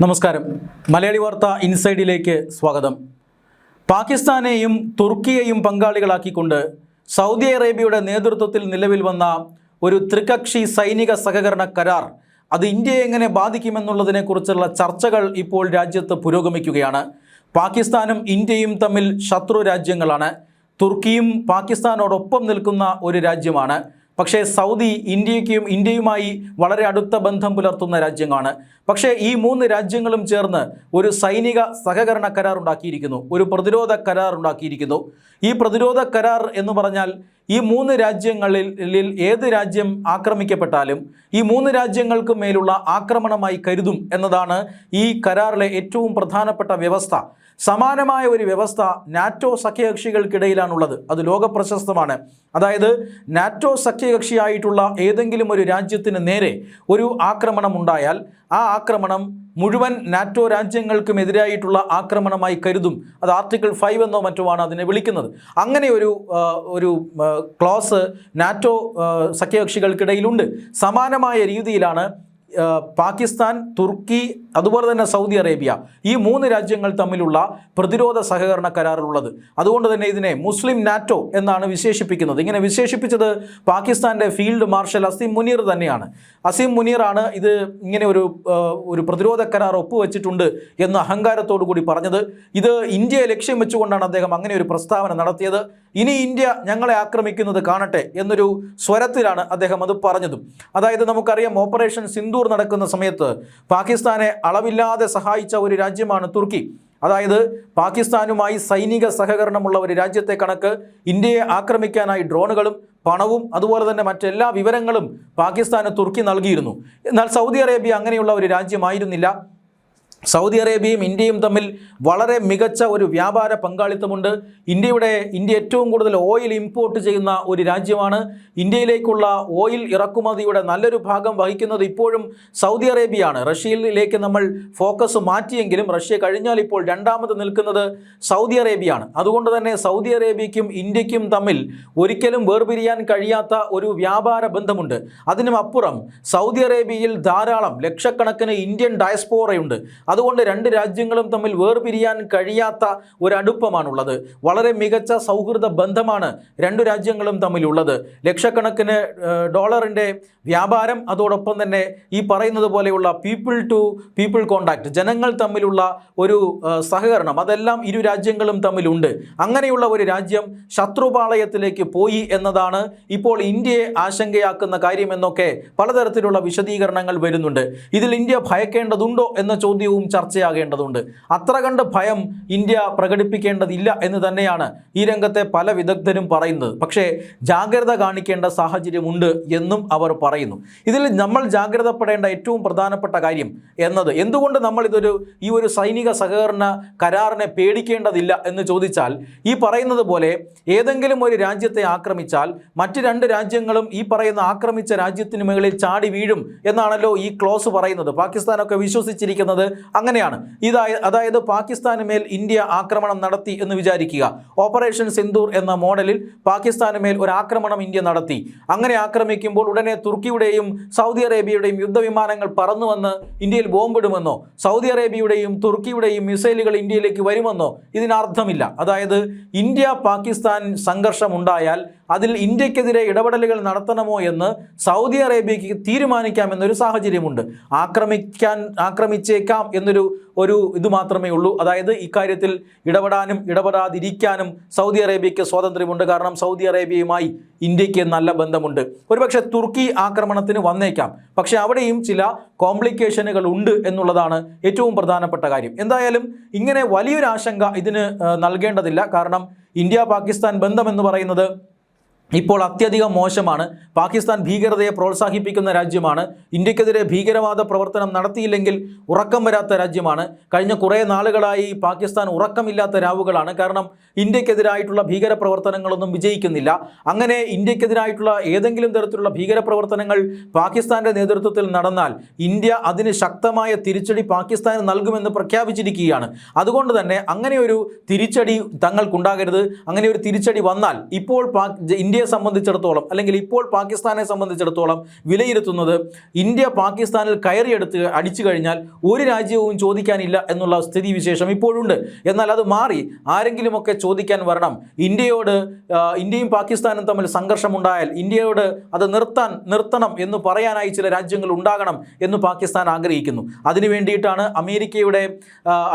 നമസ്കാരം. മലയാളി വാർത്ത ഇൻസൈഡിലേക്ക് സ്വാഗതം. പാകിസ്ഥാനെയും തുർക്കിയെയും പങ്കാളികളാക്കിക്കൊണ്ട് സൗദി അറേബ്യയുടെ നേതൃത്വത്തിൽ നിലവിൽ വന്ന ഒരു ത്രികക്ഷി സൈനിക സഹകരണ കരാർ അത് ഇന്ത്യയെ എങ്ങനെ ബാധിക്കുമെന്നുള്ളതിനെക്കുറിച്ചുള്ള ചർച്ചകൾ ഇപ്പോൾ രാജ്യത്ത് പുരോഗമിക്കുകയാണ്. പാകിസ്ഥാനും ഇന്ത്യയും തമ്മിൽ ശത്രു രാജ്യങ്ങളാണ്. തുർക്കിയും പാകിസ്ഥാനോടൊപ്പം നിൽക്കുന്ന ഒരു രാജ്യമാണ്. പക്ഷേ സൗദി ഇന്ത്യയുമായി വളരെ അടുത്ത ബന്ധം പുലർത്തുന്ന രാജ്യമാണ്. പക്ഷേ ഈ മൂന്ന് രാജ്യങ്ങളും ചേർന്ന് ഒരു സൈനിക സഹകരണ കരാർ ഉണ്ടാക്കിയിരിക്കുന്നു, ഒരു പ്രതിരോധ കരാർ ഉണ്ടാക്കിയിരിക്കുന്നു. ഈ പ്രതിരോധ കരാർ എന്ന് പറഞ്ഞാൽ ഈ മൂന്ന് രാജ്യങ്ങളിൽ ഏത് രാജ്യം ആക്രമിക്കപ്പെട്ടാലും ഈ മൂന്ന് രാജ്യങ്ങൾക്ക് മേലുള്ള ആക്രമണമായി കരുതും എന്നതാണ് ഈ കരാറിലെ ഏറ്റവും പ്രധാനപ്പെട്ട വ്യവസ്ഥ. സമാനമായ ഒരു വ്യവസ്ഥ നാറ്റോ സഖ്യകക്ഷികൾക്കിടയിലാണുള്ളത്. അത് ലോകപ്രശസ്തമാണ്. അതായത് നാറ്റോ സഖ്യകക്ഷിയായിട്ടുള്ള ഏതെങ്കിലും ഒരു രാജ്യത്തിന് നേരെ ഒരു ആക്രമണം ഉണ്ടായാൽ ആ ആക്രമണം മുഴുവൻ നാറ്റോ രാജ്യങ്ങൾക്കും എതിരായിട്ടുള്ള ആക്രമണമായി കരുതും. അത് ആർട്ടിക്കിൾ 5 എന്നോ മറ്റോ ആണ് അതിനെ വിളിക്കുന്നത്. അങ്ങനെ ഒരു ക്ലോസ് നാറ്റോ സഖ്യകക്ഷികൾക്കിടയിലുണ്ട്. സമാനമായ രീതിയിലാണ് പാകിസ്ഥാൻ, തുർക്കി, അതുപോലെ തന്നെ സൗദി അറേബ്യ, ഈ മൂന്ന് രാജ്യങ്ങൾ തമ്മിലുള്ള പ്രതിരോധ സഹകരണ കരാറുള്ളത്. അതുകൊണ്ട് തന്നെ ഇതിനെ മുസ്ലിം നാറ്റോ എന്നാണ് വിശേഷിപ്പിക്കുന്നത്. ഇങ്ങനെ വിശേഷിപ്പിച്ചത് പാകിസ്ഥാൻ്റെ ഫീൽഡ് മാർഷൽ അസീം മുനീർ തന്നെയാണ്. അസീം മുനീറാണ് ഇത് ഇങ്ങനെ ഒരു പ്രതിരോധ കരാർ ഒപ്പുവെച്ചിട്ടുണ്ട് എന്ന് അഹങ്കാരത്തോടു കൂടി പറഞ്ഞത്. ഇത് ഇന്ത്യയെ ലക്ഷ്യം വെച്ചുകൊണ്ടാണ് അദ്ദേഹം അങ്ങനെ ഒരു പ്രസ്താവന നടത്തിയത്. ഇനി ഇന്ത്യ ഞങ്ങളെ ആക്രമിക്കുന്നത് കാണട്ടെ എന്നൊരു സ്വരത്തിലാണ് അദ്ദേഹം അത് പറഞ്ഞതും. അതായത് നമുക്കറിയാം, ഓപ്പറേഷൻ സിന്ദൂർ നടക്കുന്ന സമയത്ത് പാകിസ്ഥാനെ അളവില്ലാതെ സഹായിച്ച ഒരു രാജ്യമാണ് തുർക്കി. അതായത് പാകിസ്ഥാനുമായി സൈനിക സഹകരണമുള്ള ഒരു രാജ്യത്തെ കണക്ക് ഇന്ത്യയെ ആക്രമിക്കാനായി ഡ്രോണുകളും പണവും അതുപോലെ തന്നെ മറ്റെല്ലാ വിവരങ്ങളും പാകിസ്ഥാന് തുർക്കി നൽകിയിരുന്നു. എന്നാൽ സൗദി അറേബ്യ അങ്ങനെയുള്ള ഒരു രാജ്യമായിരുന്നില്ല. സൗദി അറേബ്യയും ഇന്ത്യയും തമ്മിൽ വളരെ മികച്ച ഒരു വ്യാപാര പങ്കാളിത്തമുണ്ട്. ഇന്ത്യ ഏറ്റവും കൂടുതൽ ഓയിൽ ഇമ്പോർട്ട് ചെയ്യുന്ന ഒരു രാജ്യമാണ്. ഇന്ത്യയിലേക്കുള്ള ഓയിൽ ഇറക്കുമതിയുടെ നല്ലൊരു ഭാഗം വഹിക്കുന്നത് ഇപ്പോഴും സൗദി അറേബ്യയാണ്. റഷ്യയിലേക്ക് നമ്മൾ ഫോക്കസ് മാറ്റിയെങ്കിലും റഷ്യ കഴിഞ്ഞാൽ ഇപ്പോൾ രണ്ടാമത് നിൽക്കുന്നത് സൗദി അറേബ്യയാണ്. അതുകൊണ്ട് തന്നെ സൗദി അറേബ്യയ്ക്കും ഇന്ത്യക്കും തമ്മിൽ ഒരിക്കലും വേർപിരിയാൻ കഴിയാത്ത ഒരു വ്യാപാര ബന്ധമുണ്ട്. അതിനും അപ്പുറം സൗദി അറേബ്യയിൽ ധാരാളം ലക്ഷക്കണക്കിന് ഇന്ത്യൻ ഡയസ്പോറയുണ്ട്. അതുകൊണ്ട് രണ്ട് രാജ്യങ്ങളും തമ്മിൽ വേർപിരിയാൻ കഴിയാത്ത ഒരടുപ്പമാണുള്ളത്. വളരെ മികച്ച സൗഹൃദ ബന്ധമാണ് രണ്ടു രാജ്യങ്ങളും തമ്മിലുള്ളത്. ലക്ഷക്കണക്കിന് ഡോളറിൻ്റെ വ്യാപാരം, അതോടൊപ്പം തന്നെ ഈ പറയുന്നത് പോലെയുള്ള പീപ്പിൾ ടു പീപ്പിൾ കോണ്ടാക്ട്, ജനങ്ങൾ തമ്മിലുള്ള ഒരു സഹകരണം, അതെല്ലാം ഇരു രാജ്യങ്ങളും തമ്മിലുണ്ട്. അങ്ങനെയുള്ള ഒരു രാജ്യം ശത്രുപാളയത്തിലേക്ക് പോയി എന്നതാണ് ഇപ്പോൾ ഇന്ത്യയെ ആശങ്കയാക്കുന്ന കാര്യമെന്നൊക്കെ പലതരത്തിലുള്ള വിശദീകരണങ്ങൾ വരുന്നുണ്ട്. ഇതിൽ ഇന്ത്യ ഭയക്കേണ്ടതുണ്ടോ എന്ന ചോദ്യവും ചർച്ചയാകേണ്ടതുണ്ട്. അത്ര കണ്ട് ഭയം ഇന്ത്യ പ്രകടിപ്പിക്കേണ്ടതില്ല എന്ന് തന്നെയാണ് ഈ രംഗത്തെ പല വിദഗ്ധരും പറയുന്നത്. പക്ഷേ ജാഗ്രത കാണിക്കേണ്ട സാഹചര്യമുണ്ട് എന്നും അവർ പറയുന്നു. ഇതിൽ നമ്മൾ ജാഗ്രതപ്പെടേണ്ട ഏറ്റവും പ്രധാനപ്പെട്ട കാര്യം എന്നത്, എന്തുകൊണ്ട് നമ്മൾ ഈ ഒരു സൈനിക സഹകരണ കരാറിനെ പേടിക്കേണ്ടതില്ല എന്ന് ചോദിച്ചാൽ, ഈ പറയുന്നത് പോലെ ഏതെങ്കിലും ഒരു രാജ്യത്തെ ആക്രമിച്ചാൽ മറ്റ് രണ്ട് രാജ്യങ്ങളും ഈ പറയുന്ന ആക്രമിച്ച രാജ്യത്തിന് മുകളിൽ ചാടി വീഴും എന്നാണല്ലോ ഈ ക്ലോസ് പറയുന്നത്. പാകിസ്ഥാനൊക്കെ വിശ്വസിച്ചിരിക്കുന്നത് അങ്ങനെയാണ്. അതായത് പാകിസ്ഥാന് മേൽ ഇന്ത്യ ആക്രമണം നടത്തി എന്ന് വിചാരിക്കുക. ഓപ്പറേഷൻ സിന്ദൂർ എന്ന മോഡലിൽ പാകിസ്ഥാന് മേൽ ഒരു ആക്രമണം ഇന്ത്യ നടത്തി. അങ്ങനെ ആക്രമിക്കുമ്പോൾ ഉടനെ തുർക്കിയുടെയും സൗദി അറേബ്യയുടെയും യുദ്ധവിമാനങ്ങൾ പറന്നു വന്ന് ഇന്ത്യയിൽ ബോംബിടുമെന്നോ സൗദി അറേബ്യയുടെയും തുർക്കിയുടെയും മിസൈലുകൾ ഇന്ത്യയിലേക്ക് വരുമെന്നോ ഇതിനർത്ഥമില്ല. അതായത് ഇന്ത്യ പാകിസ്ഥാൻ സംഘർഷം ഉണ്ടായാൽ അതിൽ ഇന്ത്യക്കെതിരെ ഇടപെടലുകൾ നടത്തണമോ എന്ന് സൗദി അറേബ്യയ്ക്ക് തീരുമാനിക്കാമെന്നൊരു സാഹചര്യമുണ്ട്. ആക്രമിച്ചേക്കാം എന്നൊരു ഇത് മാത്രമേ ഉള്ളൂ. അതായത് ഇക്കാര്യത്തിൽ ഇടപെടാനും ഇടപെടാതിരിക്കാനും സൗദി അറേബ്യയ്ക്ക് സ്വാതന്ത്ര്യമുണ്ട്. കാരണം സൗദി അറേബ്യയുമായി ഇന്ത്യക്ക് നല്ല ബന്ധമുണ്ട്. ഒരുപക്ഷെ തുർക്കി ആക്രമണത്തിന് വന്നേക്കാം, പക്ഷേ അവിടെയും ചില കോംപ്ലിക്കേഷനുകൾ ഉണ്ട് എന്നുള്ളതാണ് ഏറ്റവും പ്രധാനപ്പെട്ട കാര്യം. എന്തായാലും ഇങ്ങനെ വലിയൊരു ആശങ്ക ഇതിന് നൽകേണ്ടതില്ല. കാരണം ഇന്ത്യ പാകിസ്ഥാൻ ബന്ധമെന്ന് പറയുന്നത് ഇപ്പോൾ അത്യധികം മോശമാണ്. പാകിസ്ഥാൻ ഭീകരതയെ പ്രോത്സാഹിപ്പിക്കുന്ന രാജ്യമാണ്. ഇന്ത്യക്കെതിരെ ഭീകരവാദ പ്രവർത്തനം നടത്തിയില്ലെങ്കിൽ ഉറക്കം വരാത്ത രാജ്യമാണ്. കഴിഞ്ഞ കുറേ നാളുകളായി പാകിസ്ഥാൻ ഉറക്കമില്ലാത്ത രാവുകളാണ്. കാരണം ഇന്ത്യക്കെതിരായിട്ടുള്ള ഭീകര പ്രവർത്തനങ്ങളൊന്നും വിജയിക്കുന്നില്ല. അങ്ങനെ ഇന്ത്യക്കെതിരായിട്ടുള്ള ഏതെങ്കിലും തരത്തിലുള്ള ഭീകര പ്രവർത്തനങ്ങൾ പാകിസ്ഥാൻ്റെ നേതൃത്വത്തിൽ നടന്നാൽ ഇന്ത്യ അതിന് ശക്തമായ തിരിച്ചടി പാകിസ്ഥാന് നൽകുമെന്ന് പ്രഖ്യാപിച്ചിരിക്കുകയാണ്. അതുകൊണ്ട് തന്നെ അങ്ങനെ ഒരു തിരിച്ചടി തങ്ങൾക്കുണ്ടാകരുത്. അങ്ങനെ ഒരു തിരിച്ചടി വന്നാൽ ഇപ്പോൾ ഇന്ത്യ ഇന്ത്യയെ സംബന്ധിച്ചിടത്തോളം അല്ലെങ്കിൽ ഇപ്പോൾ പാകിസ്ഥാനെ സംബന്ധിച്ചിടത്തോളം വിലയിരുത്തുന്നത് ഇന്ത്യ പാകിസ്ഥാനിൽ കയറിയെടുത്ത് അടിച്ചു കഴിഞ്ഞാൽ ഒരു രാജ്യവും ചോദിക്കാനില്ല എന്നുള്ള സ്ഥിതിവിശേഷം ഇപ്പോഴുണ്ട്. എന്നാൽ അത് മാറി ആരെങ്കിലുമൊക്കെ ചോദിക്കാൻ വരണം. ഇന്ത്യയും പാകിസ്ഥാനും തമ്മിൽ സംഘർഷമുണ്ടായാൽ ഇന്ത്യയോട് അത് നിർത്തണം എന്ന് പറയാനായി ചില രാജ്യങ്ങൾ ഉണ്ടാകണം എന്ന് പാകിസ്ഥാൻ ആഗ്രഹിക്കുന്നു. അതിനു വേണ്ടിയിട്ടാണ്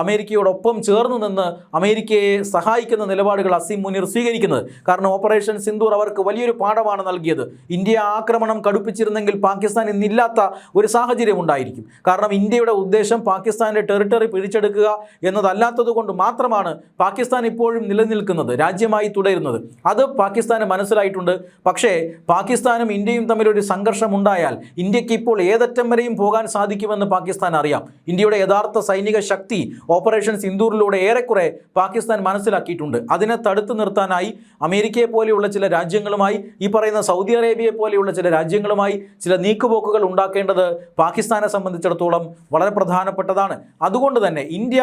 അമേരിക്കയോടൊപ്പം ചേർന്ന് നിന്ന് അമേരിക്കയെ സഹായിക്കുന്ന നിലപാടുകൾ അസീം മുനീർ സ്വീകരിക്കുന്നത്. കാരണം ഓപ്പറേഷൻ സിന്ദൂർ അവർക്ക് വലിയൊരു പാഠമാണ് നൽകിയത്. ഇന്ത്യ ആക്രമണം കടുപ്പിച്ചിരുന്നെങ്കിൽ പാകിസ്ഥാൻ ഇന്നില്ലാത്ത ഒരു സാഹചര്യം ഉണ്ടായിരിക്കും. കാരണം ഇന്ത്യയുടെ ഉദ്ദേശം പാകിസ്ഥാൻ്റെ ടെറിട്ടറി പിടിച്ചെടുക്കുക എന്നതല്ലാത്തത് കൊണ്ട് മാത്രമാണ് പാകിസ്ഥാൻ ഇപ്പോഴും നിലനിൽക്കുന്നത്, രാജ്യമായി തുടരുന്നത്. അത് പാകിസ്ഥാന് മനസ്സിലായിട്ടുണ്ട്. പക്ഷേ പാകിസ്ഥാനും ഇന്ത്യയും തമ്മിലൊരു സംഘർഷമുണ്ടായാൽ ഇന്ത്യക്ക് ഇപ്പോൾ ഏതറ്റം വരെയും പോകാൻ സാധിക്കുമെന്ന് പാകിസ്ഥാൻ അറിയാം. ഇന്ത്യയുടെ യഥാർത്ഥ സൈനിക ശക്തി ഓപ്പറേഷൻ സിന്ദൂറിലൂടെ ഏറെക്കുറെ പാകിസ്ഥാൻ മനസ്സിലാക്കിയിട്ടുണ്ട്. അതിനെ തടുത്തു നിർത്താനായി അമേരിക്കയെ പോലെയുള്ള ചില രാജ്യങ്ങളുമായി, ഈ പറയുന്ന സൗദി അറേബ്യയെ പോലെയുള്ള ചില രാജ്യങ്ങളുമായി ചില നീക്കുപോക്കുകൾ ഉണ്ടാക്കേണ്ടത് പാകിസ്ഥാനെ സംബന്ധിച്ചിടത്തോളം വളരെ പ്രധാനപ്പെട്ടതാണ്. അതുകൊണ്ട് തന്നെ ഇന്ത്യ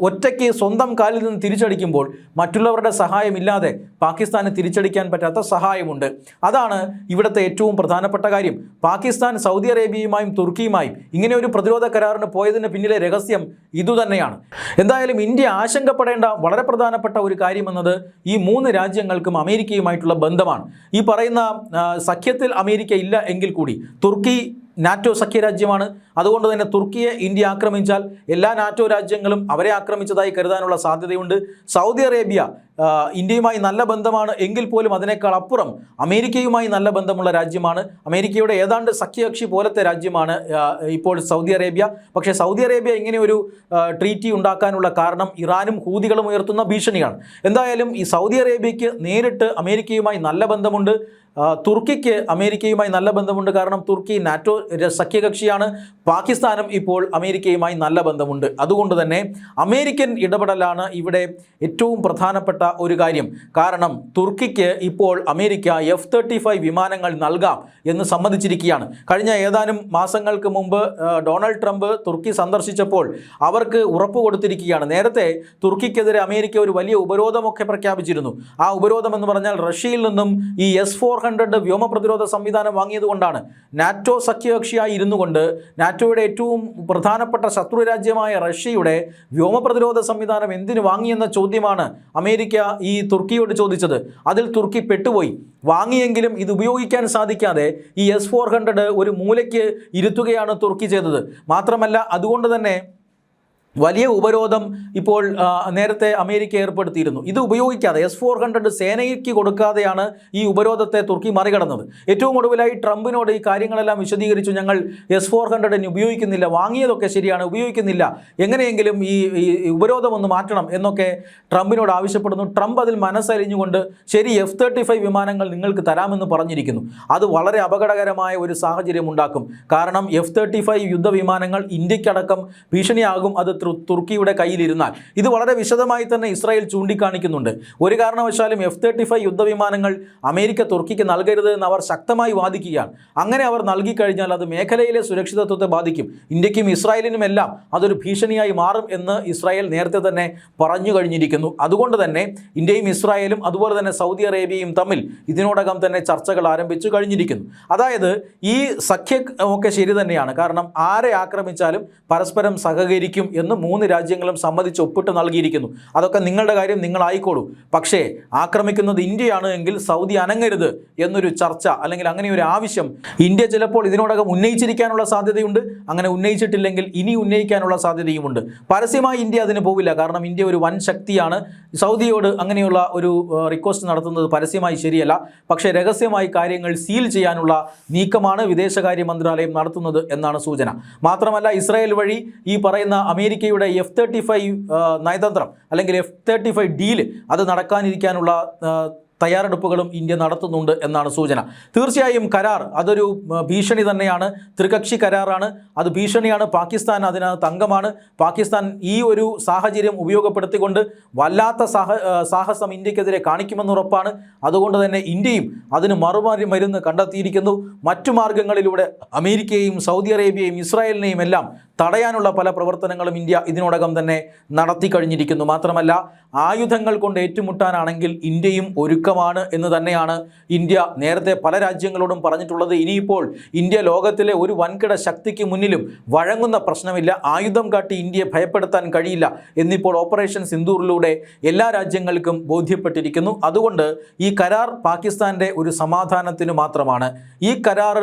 ഒറ്റയ്ക്ക് സ്വന്തം കാലിൽ നിന്ന് തിരിച്ചടിക്കുമ്പോൾ മറ്റുള്ളവരുടെ സഹായമില്ലാതെ പാകിസ്ഥാന് തിരിച്ചടിക്കാൻ പറ്റാത്ത സഹായമുണ്ട്. അതാണ് ഇവിടുത്തെ ഏറ്റവും പ്രധാനപ്പെട്ട കാര്യം. പാകിസ്ഥാൻ സൗദി അറേബ്യയുമായും തുർക്കിയുമായും ഇങ്ങനെ ഒരു പ്രതിരോധ കരാറിന് പോയതിന് പിന്നിലെ രഹസ്യം ഇതുതന്നെയാണ്. എന്തായാലും ഇന്ത്യ ആശങ്കപ്പെടേണ്ട വളരെ പ്രധാനപ്പെട്ട ഒരു കാര്യമെന്നത് ഈ മൂന്ന് രാജ്യങ്ങൾക്കും അമേരിക്കയുമായിട്ടുള്ള ബന്ധമാണ്. ഈ പറയുന്ന സഖ്യത്തിൽ അമേരിക്ക ഇല്ല എങ്കിൽ കൂടി തുർക്കി നാറ്റോ സഖ്യരാജ്യമാണ്. അതുകൊണ്ട് തന്നെ തുർക്കിയെ ഇന്ത്യ ആക്രമിച്ചാൽ എല്ലാ നാറ്റോ രാജ്യങ്ങളും അവരെ ആക്രമിച്ചതായി കരുതാനുള്ള സാധ്യതയുണ്ട്. സൗദി അറേബ്യ ഇന്ത്യയുമായി നല്ല ബന്ധമാണ് എങ്കിൽ പോലും അതിനേക്കാൾ അപ്പുറം അമേരിക്കയുമായി നല്ല ബന്ധമുള്ള രാജ്യമാണ്. അമേരിക്കയുടെ ഏതാണ്ട് സഖ്യകക്ഷി പോലത്തെ രാജ്യമാണ് ഇപ്പോൾ സൗദി അറേബ്യ. പക്ഷേ സൗദി അറേബ്യ ഇങ്ങനെ ഒരു ട്രീറ്റി ഉണ്ടാക്കാനുള്ള കാരണം ഇറാനും ഹൂതികളും ഉയർത്തുന്ന ഭീഷണിയാണ്. എന്തായാലും ഈ സൗദി അറേബ്യയ്ക്ക് നേരിട്ട് അമേരിക്കയുമായി നല്ല ബന്ധമുണ്ട്. തുർക്കിക്ക് അമേരിക്കയുമായി നല്ല ബന്ധമുണ്ട്. കാരണം തുർക്കി നാറ്റോ സഖ്യകക്ഷിയാണ്. പാകിസ്ഥാനും ഇപ്പോൾ അമേരിക്കയുമായി നല്ല ബന്ധമുണ്ട്. അതുകൊണ്ട് തന്നെ അമേരിക്കൻ ഇടപെടലാണ് ഇവിടെ ഏറ്റവും പ്രധാനപ്പെട്ട ഒരു കാര്യം. കാരണം തുർക്കിക്ക് ഇപ്പോൾ അമേരിക്ക F-35 വിമാനങ്ങൾ നൽകാം എന്ന് സമ്മതിച്ചിരിക്കുകയാണ്. കഴിഞ്ഞ ഏതാനും മാസങ്ങൾക്ക് മുമ്പ് ഡൊണാൾഡ് ട്രംപ് തുർക്കി സന്ദർശിച്ചപ്പോൾ അവർക്ക് ഉറപ്പ് കൊടുത്തിരിക്കുകയാണ്. നേരത്തെ തുർക്കിക്കെതിരെ അമേരിക്ക ഒരു വലിയ ഉപരോധമൊക്കെ പ്രഖ്യാപിച്ചിരുന്നു. ആ ഉപരോധം എന്ന് പറഞ്ഞാൽ റഷ്യയിൽ നിന്നും ഈ S-400 വ്യോമ പ്രതിരോധ സംവിധാനം വാങ്ങിയതുകൊണ്ടാണ്. നാറ്റോ സഖ്യകക്ഷിയായി ഇരുന്നു കൊണ്ട് നാറ്റോയുടെ ഏറ്റവും പ്രധാനപ്പെട്ട ശത്രു രാജ്യമായ റഷ്യയുടെ വ്യോമ പ്രതിരോധ സംവിധാനം എന്തിനു വാങ്ങിയെന്ന ചോദ്യമാണ് അമേരിക്ക ഈ തുർക്കിയോട് ചോദിച്ചത്. അതിൽ തുർക്കി പെട്ടുപോയി. വാങ്ങിയെങ്കിലും ഇത് ഉപയോഗിക്കാൻ സാധിക്കാതെ ഈ S-400 ഒരു മൂലയ്ക്ക് ഇരുത്തുകയാണ് തുർക്കി ചെയ്തത്. മാത്രമല്ല അതുകൊണ്ട് തന്നെ വലിയ ഉപരോധം ഇപ്പോൾ നേരത്തെ അമേരിക്ക ഏർപ്പെടുത്തിയിരുന്നു. ഇത് ഉപയോഗിക്കാതെ S-400 സേനയ്ക്ക് കൊടുക്കാതെയാണ് ഈ ഉപരോധത്തെ തുർക്കി മറികടന്നത്. ഏറ്റവും ഒടുവിലായി ട്രംപിനോട് ഈ കാര്യങ്ങളെല്ലാം വിശദീകരിച്ചു. ഞങ്ങൾ S-400 ഉപയോഗിക്കുന്നില്ല, വാങ്ങിയതൊക്കെ ശരിയാണ്, ഉപയോഗിക്കുന്നില്ല, എങ്ങനെയെങ്കിലും ഈ ഉപരോധം ഒന്ന് മാറ്റണം എന്നൊക്കെ ട്രംപിനോട് ആവശ്യപ്പെടുന്നു. ട്രംപ് അതിൽ മനസ്സലിഞ്ഞുകൊണ്ട് ശരി F-35 വിമാനങ്ങൾ നിങ്ങൾക്ക് തരാമെന്ന് പറഞ്ഞിരിക്കുന്നു. അത് വളരെ അപകടകരമായ ഒരു സാഹചര്യം ഉണ്ടാക്കും. കാരണം F-35 യുദ്ധവിമാനങ്ങൾ ഇന്ത്യക്കടക്കം ഭീഷണിയാകും അത് തുർക്കിയുടെ കയ്യിലിരുന്നാൽ. ഇത് വളരെ വിശദമായി തന്നെ ഇസ്രായേൽ ചൂണ്ടിക്കാണിക്കുന്നുണ്ട്. ഒരു കാരണവശാലും F-35 യുദ്ധവിമാനങ്ങൾ അമേരിക്ക തുർക്കിക്ക് നൽകരുത് എന്ന് അവർ ശക്തമായി വാദിക്കുകയാണ്. അങ്ങനെ അവർ നൽകിക്കഴിഞ്ഞാൽ അത് മേഖലയിലെ സുരക്ഷിതത്വത്തെ ബാധിക്കും. ഇന്ത്യക്കും ഇസ്രായേലിനുമെല്ലാം അതൊരു ഭീഷണിയായി മാറും എന്ന് ഇസ്രായേൽ നേരത്തെ തന്നെ പറഞ്ഞു കഴിഞ്ഞിരിക്കുന്നു. അതുകൊണ്ട് തന്നെ ഇന്ത്യയും ഇസ്രായേലും അതുപോലെ തന്നെ സൗദി അറേബ്യയും തമ്മിൽ ഇതിനോടകം തന്നെ ചർച്ചകൾ ആരംഭിച്ചു കഴിഞ്ഞിരിക്കുന്നു. അതായത് ഈ സഖ്യം ഒക്കെ ശരി തന്നെയാണ്. കാരണം ആരെ ആക്രമിച്ചാലും പരസ്പരം സഹകരിക്കും എന്ന് മൂന്ന് രാജ്യങ്ങളും സമ്മതിച്ച് ഒപ്പിട്ട് നൽകിയിരിക്കുന്നു. അതൊക്കെ നിങ്ങളുടെ കാര്യം, നിങ്ങളായിക്കോളൂ. പക്ഷേ ആക്രമിക്കുന്നത് ഇന്ത്യയാണ് എങ്കിൽ സൗദി അനങ്ങരുത് എന്നൊരു ചർച്ച അല്ലെങ്കിൽ അങ്ങനെ ഒരു ആവശ്യം ഇന്ത്യ ചിലപ്പോൾ ഇതിനോടകം ഉന്നയിച്ചിരിക്കാനുള്ള സാധ്യതയുണ്ട്. അങ്ങനെ ഉന്നയിച്ചിട്ടില്ലെങ്കിൽ ഇനി ഉന്നയിക്കാനുള്ള സാധ്യതയുമുണ്ട്. പരസ്യമായി ഇന്ത്യ അതിന് പോവില്ല. കാരണം ഇന്ത്യ ഒരു വൻ ശക്തിയാണ്. സൗദിയോട് അങ്ങനെയുള്ള ഒരു റിക്വസ്റ്റ് നടത്തുന്നത് പരസ്യമായി ശരിയല്ല. പക്ഷേ രഹസ്യമായി കാര്യങ്ങൾ സീൽ ചെയ്യാനുള്ള നീക്കമാണ് വിദേശകാര്യ മന്ത്രാലയം നടത്തുന്നത് എന്നാണ് സൂചന. മാത്രമല്ല ഇസ്രായേൽ വഴി ഈ പറയുന്ന അമേരിക്കയുടെ F-35 നയതന്ത്രം അല്ലെങ്കിൽ F-35 ഡീല് അത് നടക്കാനിരിക്കാനുള്ള തയ്യാറെടുപ്പുകളും ഇന്ത്യ നടത്തുന്നുണ്ട് എന്നാണ് സൂചന. തീർച്ചയായും കരാർ അതൊരു ഭീഷണി തന്നെയാണ്. ത്രികക്ഷി കരാറാണ്, അത് ഭീഷണിയാണ്. പാകിസ്ഥാൻ അതിനകത്ത് അംഗമാണ്. പാകിസ്ഥാൻ ഈ ഒരു സാഹചര്യം ഉപയോഗപ്പെടുത്തിക്കൊണ്ട് വല്ലാത്ത സാഹസം ഇന്ത്യക്കെതിരെ കാണിക്കുമെന്നുറപ്പാണ്. അതുകൊണ്ട് തന്നെ ഇന്ത്യയും അതിന് മറുമരുന്ന് കണ്ടെത്തിയിരിക്കുന്നു. മറ്റു മാർഗങ്ങളിലൂടെ അമേരിക്കയെയും സൗദി അറേബ്യയും ഇസ്രായേലിനെയും എല്ലാം തടയാനുള്ള പല പ്രവർത്തനങ്ങളും ഇന്ത്യ ഇതിനോടകം തന്നെ നടത്തി കഴിഞ്ഞിരിക്കുന്നു. മാത്രമല്ല ആയുധങ്ങൾ കൊണ്ട് ഏറ്റുമുട്ടാനാണെങ്കിൽ ഇന്ത്യയും ഒരുക്കമാണ്. നീക്കമാണ് എന്ന് തന്നെയാണ് ഇന്ത്യ നേരത്തെ പല രാജ്യങ്ങളോടും പറഞ്ഞിട്ടുള്ളത്. ഇനിയിപ്പോൾ ഇന്ത്യ ലോകത്തിലെ ഒരു വൻകിട ശക്തിക്ക് മുന്നിലും വഴങ്ങുന്ന പ്രശ്നമില്ല, ആയുധം കാട്ടി ഇന്ത്യയെ ഭയപ്പെടുത്താൻ കഴിയില്ല എന്നിപ്പോൾ ഓപ്പറേഷൻ സിന്ദൂറിലൂടെ എല്ലാ രാജ്യങ്ങൾക്കും ബോധ്യപ്പെട്ടിരിക്കുന്നു. അതുകൊണ്ട് ഈ കരാർ പാകിസ്ഥാൻ്റെ ഒരു സമാധാനത്തിന് മാത്രമാണ്. ഈ കരാർ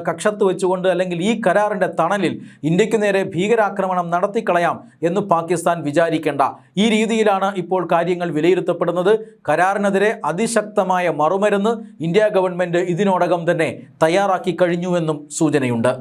കക്ഷത്ത് വെച്ചുകൊണ്ട് അല്ലെങ്കിൽ ഈ കരാറിൻ്റെ തണലിൽ ഇന്ത്യക്ക് നേരെ ഭീകരാക്രമണം നടത്തിക്കളയാം എന്ന് പാകിസ്ഥാൻ വിചാരിക്കേണ്ട. ഈ രീതിയിലാണ് ഇപ്പോൾ കാര്യങ്ങൾ വിലയിരുത്തപ്പെടുന്നത്. കരാറിനെതിരെ അതിശക്തമായ മറുമരുന്ന് ഇന്ത്യ ഗവൺമെൻറ് ഇതിനോടകം തന്നെ തയ്യാറാക്കി കഴിഞ്ഞുവെന്നും സൂചനയുണ്ട്.